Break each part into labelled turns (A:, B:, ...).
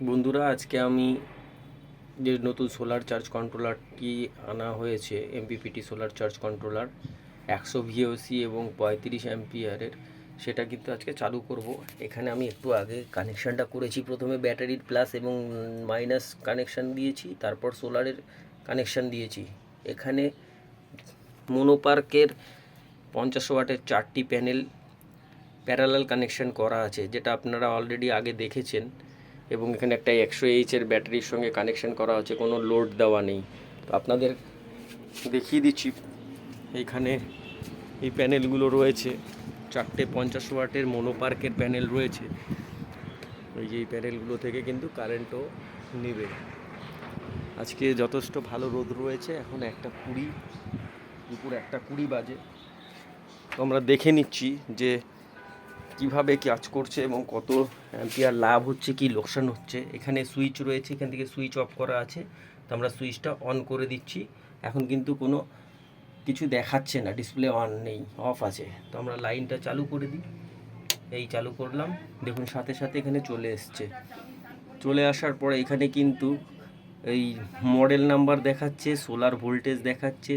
A: বন্ধুরা, আজকে আমি যে নতুন সোলার চার্জ কন্ট্রোলারটি আনা হয়েছে, MPPT solar charge controller 100 VOC এবং 35 অ্যাম্পিয়ারের, সেটা কিন্তু আজকে চালু করব। এখানে আমি একটু আগে কানেকশানটা করেছি। প্রথমে ব্যাটারির প্লাস এবং মাইনাস কানেকশান দিয়েছি, তারপর সোলারের কানেকশান দিয়েছি। এখানে মোনোপার্কের 50 ওয়াটের 4টি প্যানেল প্যারালাল কানেকশান করা আছে, যেটা আপনারা অলরেডি আগে দেখেছেন। এবং এখানে একটা 100H এর ব্যাটারির সঙ্গে কানেকশন করা হচ্ছে, কোনো লোড দেওয়া নেই। তো আপনাদের দেখিয়ে দিচ্ছি। এইখানে এই প্যানেলগুলো রয়েছে, 4টে 50 ওয়াটের মোনোপার্কের প্যানেল রয়েছে। এই যে এই প্যানেলগুলো থেকে কিন্তু কারেন্টও নেবে। আজকে যথেষ্ট ভালো রোদ রয়েছে। এখন 1:20, দুপুর 1:20 বাজে। তো আমরা দেখে নিচ্ছি যে কিভাবে কাজ করছে এবং কত অ্যাম্পিয়ার লাভ হচ্ছে, কি লোকসান হচ্ছে। এখানে সুইচ রয়েছে, এখান থেকে সুইচ অফ করা আছে। তো আমরা সুইচটা অন করে দিচ্ছি। এখন কিন্তু কোনো কিছু দেখাচ্ছে না, ডিসপ্লে অন নেই, অফ আছে। তো আমরা লাইনটা চালু করে দিই। এই চালু করলাম, দেখুন সাথে সাথে এখানে চলে এসছে। চলে আসার পরে এখানে কিন্তু এই মডেল নাম্বার দেখাচ্ছে, সোলার ভোল্টেজ দেখাচ্ছে,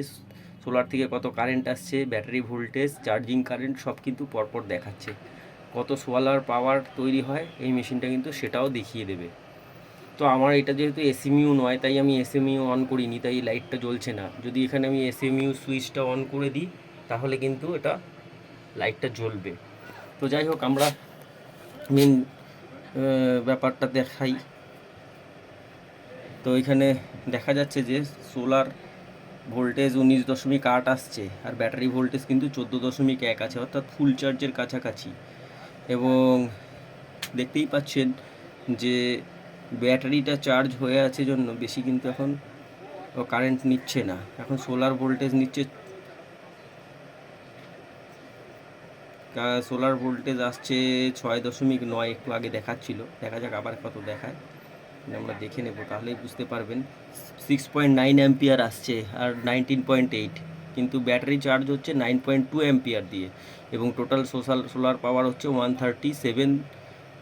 A: সোলার থেকে কত কারেন্ট আসছে, ব্যাটারি ভোল্টেজ, চার্জিং কারেন্ট সব কিন্তু পরপর দেখাচ্ছে। কত সোলার পাওয়ার তৈরি হয় এই মেশিনটা কিন্তু সেটাও দেখিয়ে দেবে। তো আমার এটা যেহেতু এসএমইউ নয়, তাই আমি এসএমইউ অন করিনি, তাই লাইটটা জ্বলছে না। যদি এখানে আমি এসএমইউ সুইচটা অন করে দিই, তাহলে কিন্তু এটা লাইটটা জ্বলবে। তো যাই হোক, আমরা মেন ব্যাপারটা দেখাই। তো এখানে দেখা যাচ্ছে যে সোলার ভোল্টেজ 19.8 আসছে, আর ব্যাটারি ভোল্টেজ কিন্তু 14.1 আছে, অর্থাৎ ফুল চার্জের কাছাকাছি। এবং দেখতেই পাচ্ছেন যে ব্যাটারিটা চার্জ হয়ে আছে জন্য বেশি কিন্তু এখন কারেন্ট নিচ্ছে না। এখন সোলার ভোল্টেজ নিচ্ছে, সোলার ভোল্টেজ আসছে 6.9। একটু আগে দেখাচ্ছিল, দেখা যাক আবার কত দেখায়। আমরা দেখে নেব, তাহলেই বুঝতে পারবেন। 6.9 অ্যাম্পিয়ার আসছে আর 19.8, কিন্তু ব্যাটারি চার্জ হচ্ছে 9.2 অ্যাম্পিয়ার দিয়ে। এবং টোটাল সোলার পাওয়ার হচ্ছে 137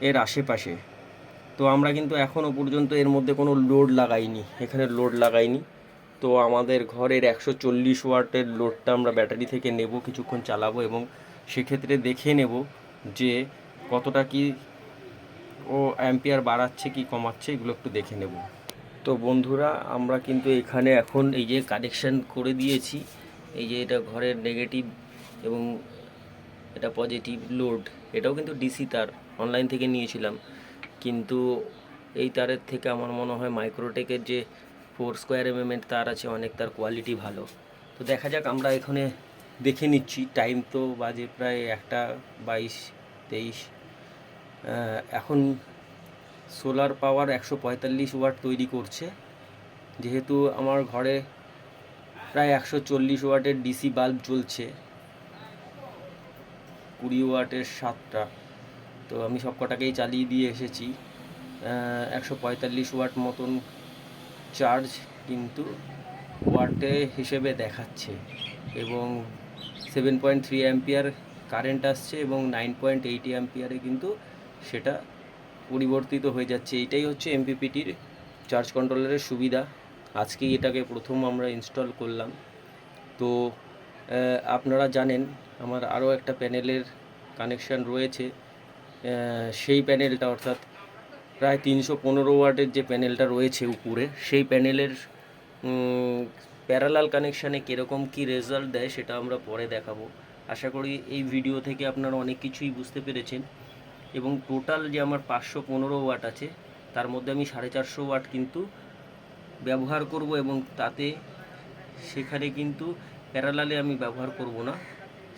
A: এর আশেপাশে। তো আমরা কিন্তু এখনও পর্যন্ত এর মধ্যে কোনো লোড লাগাইনি, এখানে লোড লাগাইনি। তো আমাদের ঘরের 140 ওয়াটের লোডটা আমরা ব্যাটারি থেকে নেব, কিছুক্ষণ চালাবো এবং সেক্ষেত্রে দেখে নেব যে কতটা কি ও অ্যাম্পিয়ার বাড়াচ্ছে কি কমাচ্ছে, এগুলো একটু দেখে নেব। তো বন্ধুরা, আমরা কিন্তু এখানে এখন এই যে কানেকশান করে দিয়েছি। এই যে এটা ঘরের নেগেটিভ এবং এটা পজিটিভ লোড। এটাও কিন্তু ডিসি তার, অনলাইন থেকে নিয়েছিলাম। কিন্তু এই তারের থেকে আমার মনে হয় মাইক্রোটেকের যে 4² mm তার আছে, অনেক তার কোয়ালিটি ভালো। তো দেখা যাক, আমরা এখানে দেখে নিচ্ছি। টাইম তো বাজে প্রায় 1:22-23। এখন সোলার পাওয়ার 145 ওয়াট তৈরি করছে। যেহেতু আমার ঘরে প্রায় 140 ওয়াটের ডিসি বাল্ব জ্বলছে, 20 ওয়াটের 7টা। তো আমি সব কটাকেই চালিয়ে দিয়ে এসেছি। 145 ওয়াট মতন চার্জ কিন্তু ওয়াটে হিসেবে দেখাচ্ছে। এবং 7.3 অ্যাম্পিয়ার কারেন্ট আসছে এবং 9.8 অ্যাম্পিয়ারে কিন্তু সেটা পরিবর্তিত হয়ে যাচ্ছে। এইটাই হচ্ছে এমপিপিটির চার্জ কন্ট্রোলারের সুবিধা। আজকেই এটাকে প্রথম আমরা ইনস্টল করলাম। তো আপনারা জানেন আমার আরও একটা প্যানেলের কানেকশান রয়েছে। সেই প্যানেলটা, অর্থাৎ প্রায় 315 ওয়াটের যে প্যানেলটা রয়েছে উপরে, সেই প্যানেলের প্যারালাল কানেকশানে কীরকম কী রেজাল্ট দেয় সেটা আমরা পরে দেখাবো। আশা করি এই ভিডিও থেকে আপনারা অনেক কিছুই বুঝতে পেরেছেন। এবং টোটাল যে আমার 515 ওয়াট আছে, তার মধ্যে আমি 450 ওয়াট কিন্তু ব্যবহার করব। এবং তাতে সেখানে কিন্তু প্যারালালে আমি ব্যবহার করব না,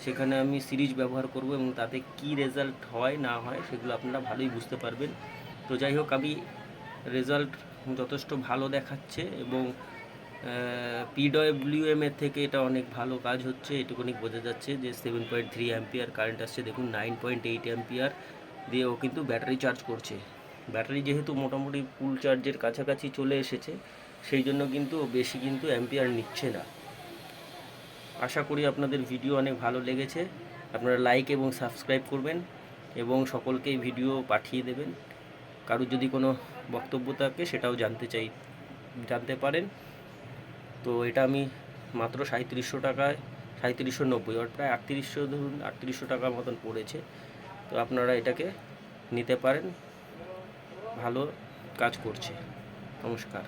A: সেখানে আমি সিরিজ ব্যবহার করব। এবং তাতে কি রেজাল্ট হয় না হয় সেগুলো আপনারা ভালোই বুঝতে পারবেন। তো যাই হোক, আমি রেজাল্ট যথেষ্ট ভালো দেখাচ্ছে এবং PWM এর থেকে এটা অনেক ভালো কাজ হচ্ছে, এটুকুনি বোঝা যাচ্ছে। যে 7.3 অ্যাম্পিয়ার কারেন্ট আসছে, দেখুন 9.8 অ্যাম্পিয়ার দিয়ে ও কিন্তু ব্যাটারি চার্জ করছে। ব্যাটারি যেহেতু মোটামুটি ফুল চার্জের কাছাকাছি চলে এসেছে, সেই জন্য কিন্তু বেশি কিন্তু অ্যাম্পিয়ার নিচ্ছে না। আশা করি আপনাদের ভিডিও অনেক ভালো লেগেছে। আপনারা লাইক এবং সাবস্ক্রাইব করবেন এবং সকলকে ভিডিও পাঠিয়ে দেবেন। কারোর যদি কোনো বক্তব্য থাকে সেটাও জানতে পারেন। তো এটা আমি মাত্র 3700 টাকায়, 3790 অর্থাৎ প্রায় 3800, ধরুন 3800 টাকার মতন পড়েছে। তো আপনারা এটাকে নিতে পারেন, ভালো কাজ করছে। নমস্কার।